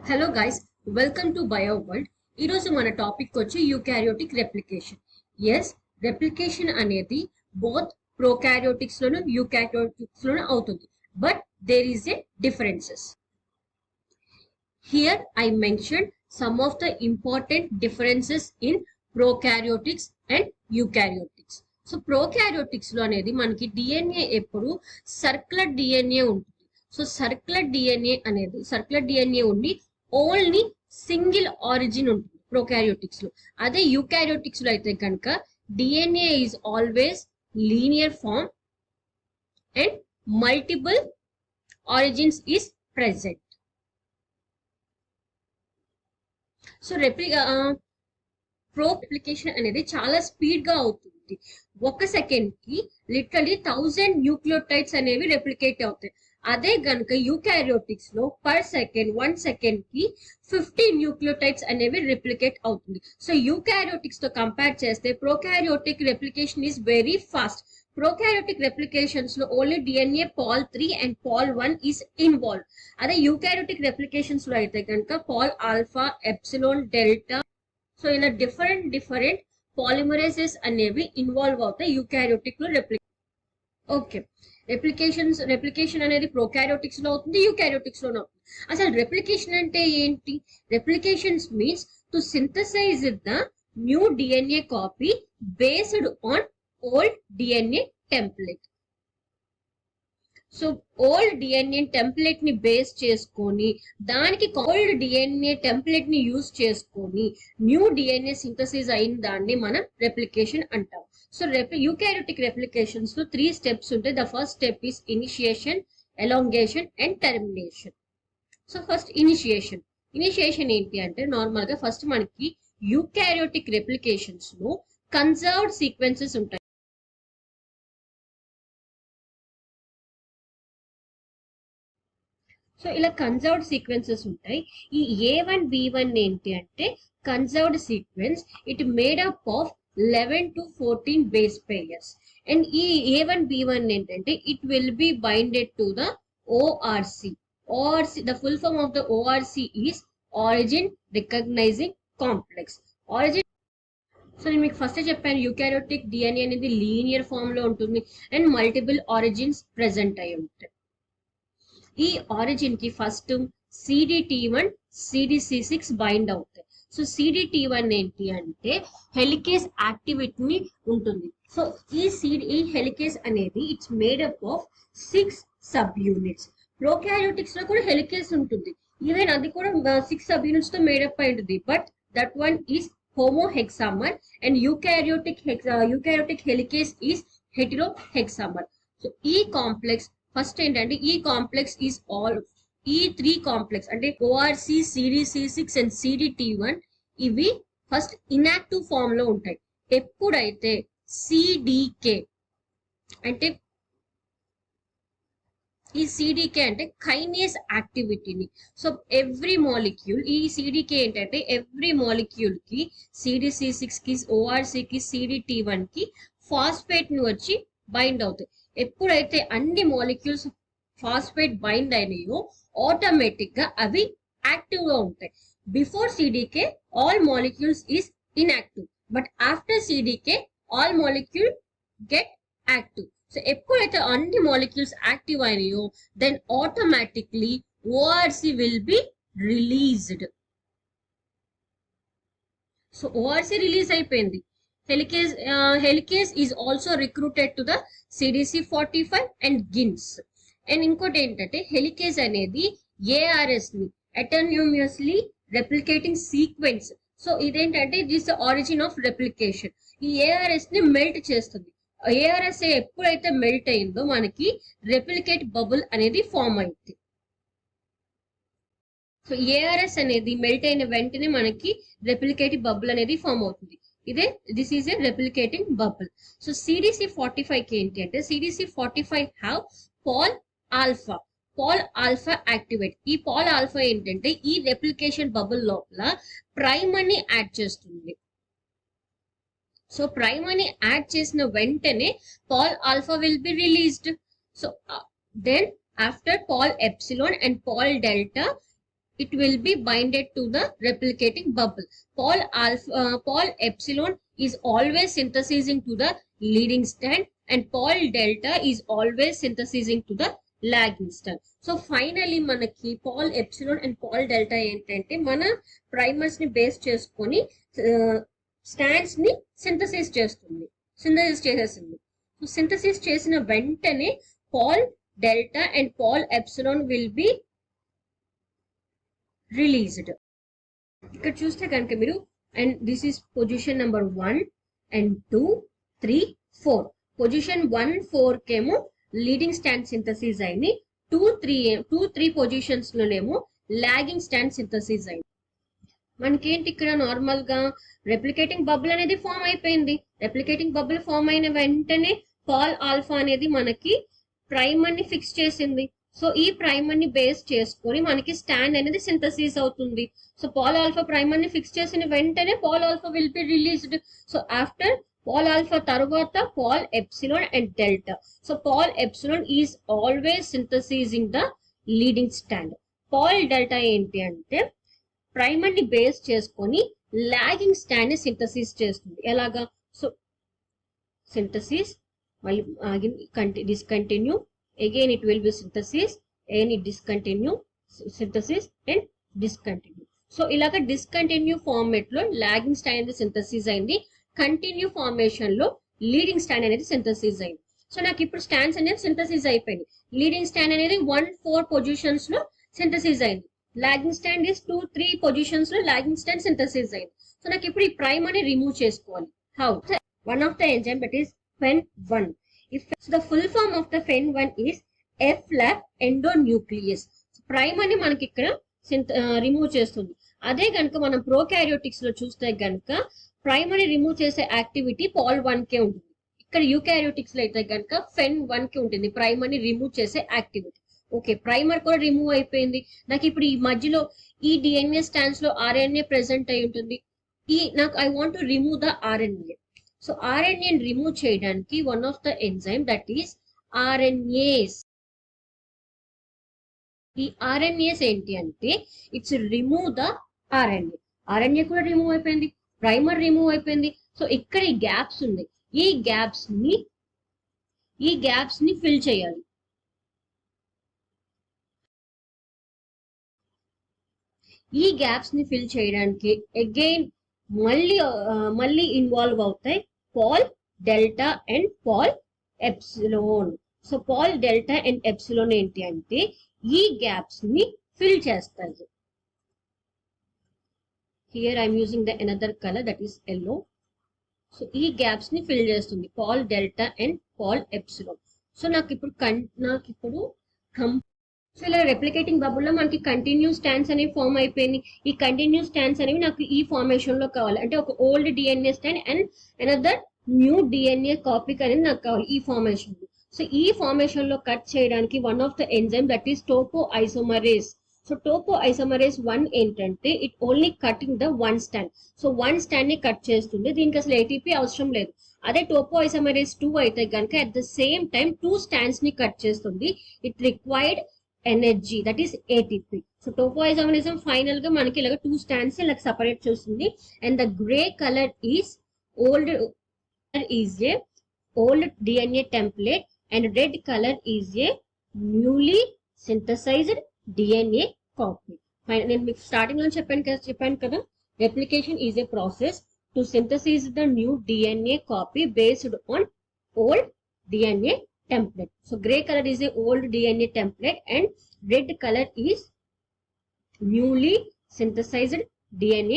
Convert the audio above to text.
Hello guys, welcome to BioWorld. ఈరోజు మన topic వచ్చి యూకారియోటిక్ రెప్లికేషన్. ఎస్, రెప్లికేషన్ అనేది బోత్ ప్రోకారియోటిక్స్ లోను యూకారియోటిక్స్ లోను అవుతుంది. But there is a differences. Here I mentioned some of the important differences in prokaryotics and eukaryotics. So prokaryotics లో అనేది మనకి డిఎన్ఏ ఎప్పుడు సర్క్యులర్ డిఎన్ఏ ఉంటుంది. సో సర్క్యులర్ డిఎన్ఏ ఉండి ఓన్లీ సింగిల్ ఆరిజిన్ ఉంటుంది ప్రోకారియోటిక్స్ లో. అదే యూకారియోటిక్స్ లో అయితే కనుక DNA is always linear form and multiple origins is present. So replication అనేది చాలా స్పీడ్ గా అవుతుంది. ఒక సెకండ్ కి లిటరలీ 1000 న్యూక్లియోటైడ్స్ అనేవి రెప్లికేట్ అవుతాయి. అదే గనుక యూకారియోటిక్స్ లో పర్ సెకండ్ 1 సెకండ్ కి 50 న్యూక్లియోటైడ్స్ అనేవి రెప్లికేట్ అవుతుంది. సో యూకారియోటిక్స్ తో కంపేర్ చేస్తే prokaryotic replication is very fast. Prokaryotic replications లో only DNA pol 3 and pol 1 is involve. అదే యూకారియోటిక్ రెప్లికేషన్స్ లో అయితే కనుక pol alpha, epsilon, delta, so ఇలా డిఫరెంట్ పాలిమరేసెస్ అనేవి ఇన్వాల్వ్ అవుతాయి యూకారియోటిక్ లో ఓకే, రెప్లికేషన్ అనేది ప్రోకారియోటిక్స్ లో అవుతుంది, యూకారియోటిక్స్ లోనే అవుతుంది. అసలు రెప్లికేషన్ అంటే ఏంటి? Replications means to synthesise the new DNA copy based on old DNA template. So old DNA template ని బేస్ చేసుకొని దానికి ఓల్డ్ డిఎన్ఏ టెంప్లెట్ ని యూజ్ చేసుకొని న్యూ డిఎన్ఏ సింథసిస్ అయిన దాన్ని మనం రెప్లికేషన్ అంటాం. సో యూకారియోటిక్ రెప్లికేషన్స్ లో 3 స్టెప్స్ ఉంటాయి. The first step is initiation, elongation and termination. So first initiation ఏంటి అంటే నార్మల్ గా ఫస్ట్ మనకి యూకారియోటిక్ రెప్లికేషన్స్ లో కన్జర్వ్డ్ సీక్వెన్సెస్ ఉంటాయి. సో ఇలా కన్జర్వ్డ్ సీక్వెన్సెస్ ఉంటాయి. ఈ A1 B1 ఏంటి అంటే conserved sequence. It made up of 11 to 14 base pairs. And ఈ A1 B1 ఏంటంటే it will be binded to the ORC. The full form of the ORC is origin recognizing complex. So నేను మీకు first చెప్పాను eukaryotic DNA అనేది linear form లో ఉంటుంది and multiple origins present అయి ఉంటాయి. ఈ ఆరిజిన్ కి ఫస్ట్ CDT1, CDC6 బైండ్ అవుతాయి. సో CDT1 ఏంటి అంటే హెలికేస్ యాక్టివిటీని ఉంటుంది. సో ఈ హెలికేస్ అనేది it's made up of 6 subunits. Prokaryotics లో కూడా హెలికేస్ ఉంటుంది, ఈవెన్ అది కూడా 6 సబ్ యూనిట్స్ తో మేడప్ అయి ఉంటుంది. But that one is homohexamer and eukaryotic helicase is heterohexamer. So ఈ కాంప్లెక్స్ ఫస్ట్ ఏంటంటే ఈ కాంప్లెక్స్ ఈస్ ఈ 3 కాంప్లెక్స్ అంటే ORC, CDC6 అండ్ CDT1 ఇవి ఫస్ట్ ఇన్యాక్టివ్ ఫామ్ లో ఉంటాయి. ఎప్పుడైతే CDK అంటే ఈ CDK అంటే కైనేస్ యాక్టివిటీని. సో ఎవ్రీ మాలిక్యూల్ ఈ CDK ఏంటంటే ఎవ్రీ మాలిక్యూల్ కి CDC6 కి, ORC కి, CDT1 కి ఫాస్ఫేట్ ని వచ్చి బైండ్ అవుతాయి. ఎప్పుడైతే అన్ని మాలిక్యూల్స్ ఫాస్ఫేట్ బైండ్ అయినాయో ఆటోమేటిక్ గా అవి యాక్టివ్ గా ఉంటాయి. Before CDK all molecules is inactive, but after CDK all molecule get active. So ఎప్పుడైతే అన్ని మాలిక్యూల్స్ యాక్టివ్ అయినాయో then automatically ORC will be released. So ORC release అయిపోయింది. Helicase is also recruited to the CDC45 and GINS. And ఇంకోటి ఏంటంటే helicase అనేది ARS ని autonomously replicating sequence. So ఇదేంటంటే this origin of replication. ఈ ARS ని melt చేస్తుంది. ARS ఎప్పుడైతే మెల్ట్ అయిందో మనకి రెప్లికేట్ బబుల్ అనేది ఫామ్ అయింది. సో ARS అనేది మెల్ట్ అయిన వెంటనే మనకి రెప్లికేటివ్ బబుల్ అనేది ఫామ్ అవుతుంది. This is a replicating bubble. So CDC45 కి ఏంటి అంటే CDC45 have pol alpha activate. ఈ పాల్ ఆల్ఫా ఏంటంటే ఈ రెప్లికేషన్ బబుల్ లోపల ప్రైమర్ ని యాడ్ చేస్తుంది. సో ప్రైమర్ ని యాడ్ చేసిన వెంటనే pol alpha will be released. So then after Paul epsilon and Paul delta, it will be binded to the replicating bubble. Pol epsilon is always synthesizing to the leading strand and pol delta is always synthesizing to the lagging strand. So finally మనకి pol epsilon and pol delta ఏంటంటే మన primers ని base చేసుకొని stands ని synthesis చేసేసింది. So synthesis చేసిన వెంటనే pol delta and pol epsilon will be released. ఇక్కడ చూస్తే కనుక మీరు and this is position number 1 and 2 3 4. Position 1 4 కేమో లీడింగ్ స్టాండ్ సింథసిస్ అయింది. 2 3 పొజిషన్స్ లోనేమో లాగింగ్ స్టాండ్ సింథసిస్ అయింది. మనకేంటి ఇక్కడ నార్మల్ గా రెప్లికేటింగ్ బబుల్ అనేది ఫామ్ అయిపోయింది. రెప్లికేటింగ్ బబుల్ ఫామ్ అయిన వెంటనే పాల్ ఆల్ఫా అనేది మనకి ప్రైమర్ ని ఫిక్స్ చేసింది. సో ఈ ప్రైమర్ ని బేస్ చేసుకొని మనకి స్టాండ్ అనేది సింథసిస్ అవుతుంది. సో పాల్ ఆల్ఫా ప్రైమర్ ని ఫిక్స్ చేసిన వెంటనే pol alpha will be released. So after pol alpha తర్వాత pol epsilon and delta. So pol epsilon is always synthesising the leading stand. Pol delta ఏంటి అంటే primer ని base చేసుకొని logging stand ని synthesis చేస్తుంది. ఎలాగా? సో సింథసిస్ మళ్ళీ discontinue, again it will be synthesis, again it discontinue, synthesis and discontinue. So ఇలాగ discontinue format లో లాగింగ్ స్టాండ్ అనేది సింథసిస్ అయింది. కంటిన్యూ ఫార్మేషన్ లో లీడింగ్ స్టాండ్ అనేది సింథసిస్ అయింది. సో నాకు ఇప్పుడు స్టాండ్స్ అనేది సింథసిస్ అయిపోయింది. లీడింగ్ స్టాండ్ అనేది 1 4 పొజిషన్స్ లో సింథసిస్ అయింది. లాగింగ్ స్టాండ్ ఇస్ 2 3 పొజిషన్స్ లో లాగింగ్ స్టాండ్ సింథసిస్ అయింది. సో నాకు ఇప్పుడు ఈ ప్రైమ్ అని రిమూవ్ చేసుకోవాలి. How? One of the enzyme that is FEN1. So the full form of the FEN1 is F-lap endonuclease. Prime అని మనకి ఇక్కడ రిమూవ్ చేస్తుంది. అదే గనుక మనం ప్రోకారియోటిక్స్ లో చూస్తే గనుక ప్రైమరీ రిమూవ్ చేసే యాక్టివిటీ pol1 కే ఉంటుంది. ఇక్కడ యూకారియోటిక్స్ లో అయితే గనుక FEN1 కి ఉంటుంది ప్రైమరీ రిమూవ్ చేసే యాక్టివిటీ. ఓకే, ప్రైమర్ కూడా రిమూవ్ అయిపోయింది. నాకు ఇప్పుడు ఈ మధ్యలో ఈ డిఎన్ఏ స్టాండ్స్ లో ఆర్ఎన్ఏ ప్రెసెంట్ అయి ఉంటుంది. నాకు I want to remove the RNA. So RNA remove చేయడానికి one of the enzyme that is RNase. ఈ RNase ఏంటి అంటే ఇట్స్ రిమూవ్ ద RNA కూడా రిమూవ్ అయిపోయింది, ప్రైమర్ రిమూవ్ అయిపోయింది. సో ఇక్కడ ఈ గ్యాప్స్ ఉన్నాయి. ఈ గ్యాప్స్ ని ఫిల్ చేయాలి. ఈ గ్యాప్స్ ని ఫిల్ చేయడానికి అగైన్ మళ్ళీ ఇన్వాల్వ్ అవుతాయి pol delta and pol epsilon. So pol delta and epsilon ఏంటి అంటే ఈ గ్యాప్స్ ని ఫిల్ చేస్తాయి. Here I'm using the another colour that is yellow. So ఈ గ్యాప్స్ ని ఫిల్ చేస్తుంది pol delta and pol epsilon. So నాకు ఇప్పుడు సో ఇలా రెప్లికేటింగ్ బబుల్ లో మనకి కంటిన్యూ స్టాండ్స్ అనేవి ఫామ్ అయిపోయింది. ఈ కంటిన్యూ స్టాండ్స్ అనేవి నాకు ఈ ఫార్మేషన్ లో కావాలి. అంటే ఒక old DNA stand and another new DNA copy అనేది నాకు కావాలి ఈ ఫార్మేషన్ లో. సో ఈ ఫార్మేషన్ లో కట్ చేయడానికి one of the enzyme that is topoisomerase. So topoisomerase 1 ఏంటంటే it only cutting the 1 stand. So 1 stand ని కట్ చేస్తుంది. దీనికి అసలు ఏటీపీ అవసరం లేదు. అదే టోపోఐసోమరేస్ 2 అయితే కనుక at the same time 2 stands ని కట్ చేస్తుంది. It required energy that is ATP. So topoisomerase final గా మనకి ఇలాగ 2 స్టాండ్స్ ఇలా సెపరేట్ చేస్తుంది. And the grey colour is a old DNA template and red colour is a newly synthesised DNA copy. నేను మీకు స్టార్టింగ్ లో చెప్పాను కదా replication is a process to synthesise the new DNA copy based on old DNA template. So gray color is a old DNA template and red color is newly synthesized DNA